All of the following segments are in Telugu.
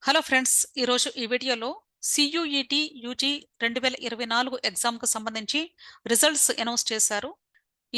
హలో ఫ్రెండ్స్, ఈరోజు ఈ వీడియోలో సియుఈటి యూజీ 2024 ఎగ్జామ్కు సంబంధించి రిజల్ట్స్ అనౌన్స్ చేశారు.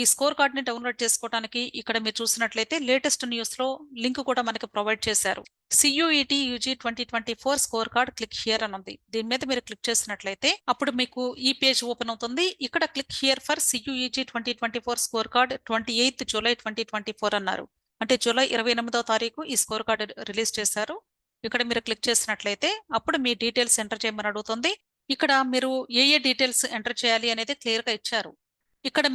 ఈ స్కోర్ కార్డ్ని డౌన్లోడ్ చేసుకోవడానికి ఇక్కడ మీరు చూసినట్లయితే లేటెస్ట్ న్యూస్లో లింక్ కూడా మనకి ప్రొవైడ్ చేశారు. CUET UG 2024 score card click here అని ఉంది. దీని మీద మీరు క్లిక్ చేసినట్లయితే అప్పుడు మీకు ఈ పేజ్ ఓపెన్ అవుతుంది. ఇక్కడ click here for CUET 2024 score card 28th July 2024 అన్నారు. అంటే జూలై 28వ తారీఖు ఈ స్కోర్ కార్డ్ రిలీజ్ చేశారు. ఇక్కడ మీరు క్లిక్ చేసినట్లయితే అప్పుడు మీ డీటెయిల్స్ ఎంటర్ చేయమని అడుగుతుంది. ఇక్కడ మీరు ఏ డీటెయిల్స్ ఎంటర్ చేయాలి అనేది క్లియర్ గా ఇచ్చారు. ఇక్కడ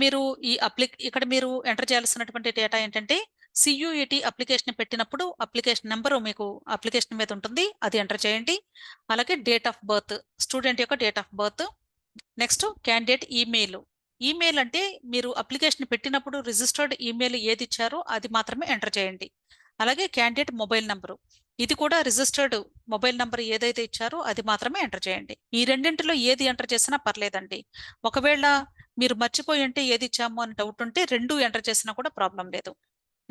మీరు ఎంటర్ చేయాల్సినటువంటి డేటా ఏంటంటే సియుఈటి అప్లికేషన్ పెట్టినప్పుడు అప్లికేషన్ నెంబరు మీకు అప్లికేషన్ మీద ఉంటుంది, అది ఎంటర్ చేయండి. అలాగే డేట్ ఆఫ్ బర్త్, స్టూడెంట్ యొక్క date of birth. Next candidate email. Email అంటే మీరు అప్లికేషన్ పెట్టినప్పుడు రిజిస్టర్డ్ ఈమెయిల్ ఏది ఇచ్చారో అది మాత్రమే ఎంటర్ చేయండి. అలాగే క్యాండిడేట్ మొబైల్ నంబరు, ఇది కూడా రిజిస్టర్డ్ మొబైల్ నంబర్ ఏదైతే ఇచ్చారో అది మాత్రమే ఎంటర్ చేయండి. ఈ రెండింటిలో ఏది ఎంటర్ చేసినా పర్లేదండి. ఒకవేళ మీరు మర్చిపోయి ఉంటే ఏది ఇచ్చాము అని డౌట్ ఉంటే రెండు ఎంటర్ చేసినా కూడా ప్రాబ్లం లేదు.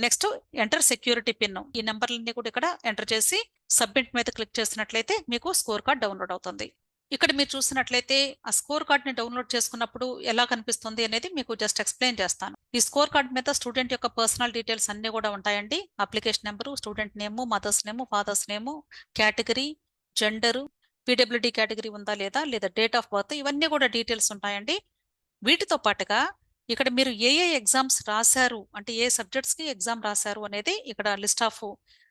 నెక్స్ట్ ఎంటర్ సెక్యూరిటీ పిన్, ఈ నెంబర్లన్నీ కూడా ఇక్కడ ఎంటర్ చేసి సబ్మిట్ మీద క్లిక్ చేసినట్లయితే మీకు స్కోర్ కార్డ్ డౌన్లోడ్ అవుతుంది. ఇక్కడ మీరు చూసినట్లయితే ఆ స్కోర్ కార్డ్ ని డౌన్లోడ్ చేసుకున్నప్పుడు ఎలా కనిపిస్తుంది అనేది మీకు జస్ట్ ఎక్స్ప్లెయిన్ చేస్తాను. ఈ స్కోర్ కార్డ్ మీద స్టూడెంట్ యొక్క పర్సనల్ డీటెయిల్స్ అన్ని కూడా ఉంటాయండి. Application number, student name, mother's name, father's name, category, gender, PWD category ఉందా లేదా, డేట్ ఆఫ్ బర్త్, ఇవన్నీ కూడా డీటెయిల్స్ ఉంటాయండి. వీటితో పాటుగా ఇక్కడ మీరు ఏ ఎగ్జామ్స్ రాశారు అంటే ఏ సబ్జెక్ట్స్ కి ఎగ్జామ్ రాశారు అనేది ఇక్కడ లిస్ట్ ఆఫ్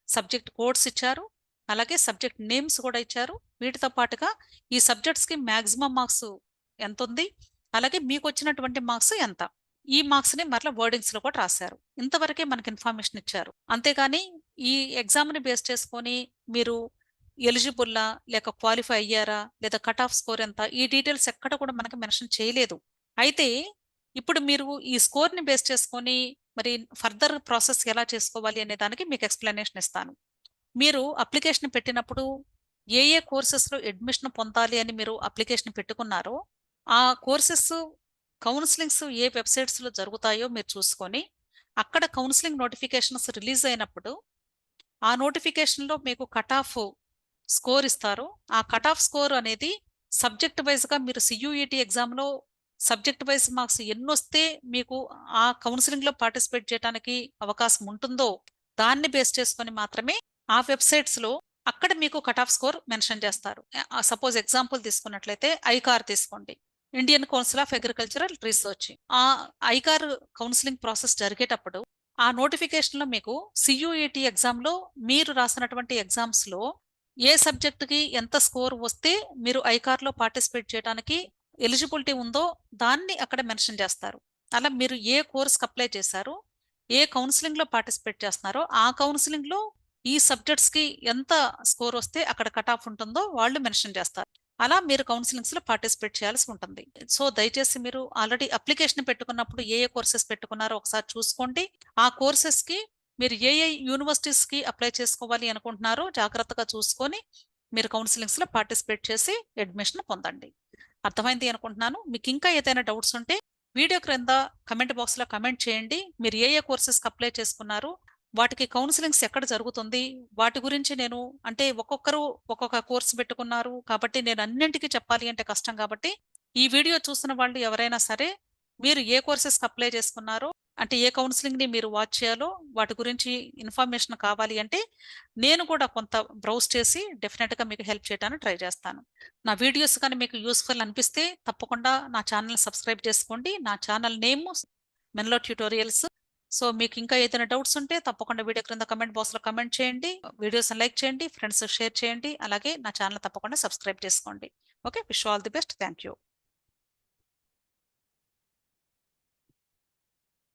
సబ్జెక్ట్ కోడ్స్ ఇచ్చారు. అలాగే సబ్జెక్ట్ నేమ్స్ కూడా ఇచ్చారు. వీటితో పాటుగా ఈ సబ్జెక్ట్స్ కి మాక్సిమం మార్క్స్ ఎంత ఉంది, అలాగే మీకు వచ్చినటువంటి మార్క్స్ ఎంత, ఈ మార్క్స్ ని మరలా వర్డింగ్స్ లో కూడా రాశారు. ఇంతవరకే మనకి ఇన్ఫర్మేషన్ ఇచ్చారు. అంతేగాని ఈ ఎగ్జామ్ ని బేస్ చేసుకొని మీరు ఎలిజిబుల్లా లేక క్వాలిఫై అయ్యారా లేదా కట్ ఆఫ్ స్కోర్ ఎంత, ఈ డీటెయిల్స్ ఎక్కడ కూడా మనకి మెన్షన్ చేయలేదు. అయితే ఇప్పుడు మీరు ఈ స్కోర్ ని బేస్ చేసుకొని మరి ఫర్దర్ ప్రాసెస్ ఎలా చేసుకోవాలి అనే దానికి మీకు ఎక్స్ప్లెనేషన్ ఇస్తాను. మీరు అప్లికేషన్ పెట్టినప్పుడు ఏ కోర్సెస్లో అడ్మిషన్ పొందాలి అని మీరు అప్లికేషన్ పెట్టుకున్నారో ఆ కోర్సెస్ కౌన్సిలింగ్స్ ఏ వెబ్సైట్స్లో జరుగుతాయో మీరు చూసుకొని అక్కడ కౌన్సిలింగ్ నోటిఫికేషన్స్ రిలీజ్ అయినప్పుడు ఆ నోటిఫికేషన్లో మీకు కట్ ఆఫ్ స్కోర్ ఇస్తారు. ఆ కట్ ఆఫ్ స్కోర్ అనేది సబ్జెక్ట్ వైజ్గా మీరు సియుఈటి ఎగ్జామ్లో సబ్జెక్ట్ వైజ్ మార్క్స్ ఎన్నొస్తే మీకు ఆ కౌన్సిలింగ్లో పార్టిసిపేట్ చేయడానికి అవకాశం ఉంటుందో దాన్ని బేస్ చేసుకొని మాత్రమే ఆ వెబ్సైట్స్లో అక్కడ మీకు కట్ ఆఫ్ స్కోర్ మెన్షన్ చేస్తారు. సపోజ్ ఎగ్జాంపుల్ తీసుకున్నట్లయితే ఐకార్ తీసుకోండి, Indian council of agricultural research. ఆ ఐకార్ కౌన్సిలింగ్ ప్రాసెస్ జరిగేటప్పుడు ఆ నోటిఫికేషన్లో మీకు సియుఈటి ఎగ్జామ్లో మీరు రాసినటువంటి ఎగ్జామ్స్లో ఏ సబ్జెక్టుకి ఎంత స్కోర్ వస్తే మీరు ఐకార్లో పార్టిసిపేట్ చేయడానికి ఎలిజిబిలిటీ ఉందో దాన్ని అక్కడ మెన్షన్ చేస్తారు. అలా మీరు ఏ కోర్స్కి అప్లై చేశారో, ఏ కౌన్సిలింగ్లో పార్టిసిపేట్ చేస్తున్నారో ఆ కౌన్సిలింగ్లో ఈ సబ్జెక్ట్స్కి ఎంత స్కోర్ వస్తే అక్కడ కట్ ఆఫ్ ఉంటుందో వాళ్ళు మెన్షన్ చేస్తారు. అలా మీరు కౌన్సిలింగ్స్లో పార్టిసిపేట్ చేయాల్సి ఉంటుంది. సో దయచేసి మీరు ఆల్రెడీ అప్లికేషన్ పెట్టుకున్నప్పుడు ఏ కోర్సెస్ పెట్టుకున్నారో ఒకసారి చూసుకోండి. ఆ కోర్సెస్కి మీరు ఏ యూనివర్సిటీస్కి అప్లై చేసుకోవాలి అనుకుంటున్నారో జాగ్రత్తగా చూసుకొని మీరు కౌన్సిలింగ్స్లో పార్టిసిపేట్ చేసి అడ్మిషన్ పొందండి. అర్థమైంది అనుకుంటున్నాను. మీకు ఇంకా ఏదైనా డౌట్స్ ఉంటే వీడియో క్రింద కమెంట్ బాక్స్లో కమెంట్ చేయండి. మీరు ఏ కోర్సెస్కి అప్లై చేసుకున్నారు, వాటికి కౌన్సిలింగ్స్ ఎక్కడ జరుగుతుంది, వాటి గురించి నేను అంటే ఒక్కొక్కరు ఒక్కొక్క కోర్సు పెట్టుకున్నారు కాబట్టి నేను అన్నింటికి చెప్పాలి అంటే కష్టం. కాబట్టి ఈ వీడియో చూసిన వాళ్ళు ఎవరైనా సరే మీరు ఏ కోర్సెస్కి అప్లై చేసుకున్నారో అంటే ఏ కౌన్సిలింగ్ని మీరు వాచ్ చేయాలో వాటి గురించి ఇన్ఫర్మేషన్ కావాలి అంటే నేను కూడా కొంత బ్రౌజ్ చేసి డెఫినెట్గా మీకు హెల్ప్ చేయడానికి ట్రై చేస్తాను. నా వీడియోస్ కానీ మీకు యూస్ఫుల్ అనిపిస్తే తప్పకుండా నా ఛానల్ సబ్స్క్రైబ్ చేసుకోండి. నా ఛానల్ నేమ్ మెన్లో ట్యూటోరియల్స్. సో మీకు ఇంకా ఏదైనా డౌట్స్ ఉంటే తప్పకుండా వీడియో క్రింద కమెంట్ బాక్స్లో కమెంట్ చేయండి, వీడియోస్ని లైక్ చేయండి, ఫ్రెండ్స్ షేర్ చేయండి, అలాగే నా ఛానల్ తప్పకుండా సబ్స్క్రైబ్ చేసుకోండి. Okay, wish all the best. Thank you.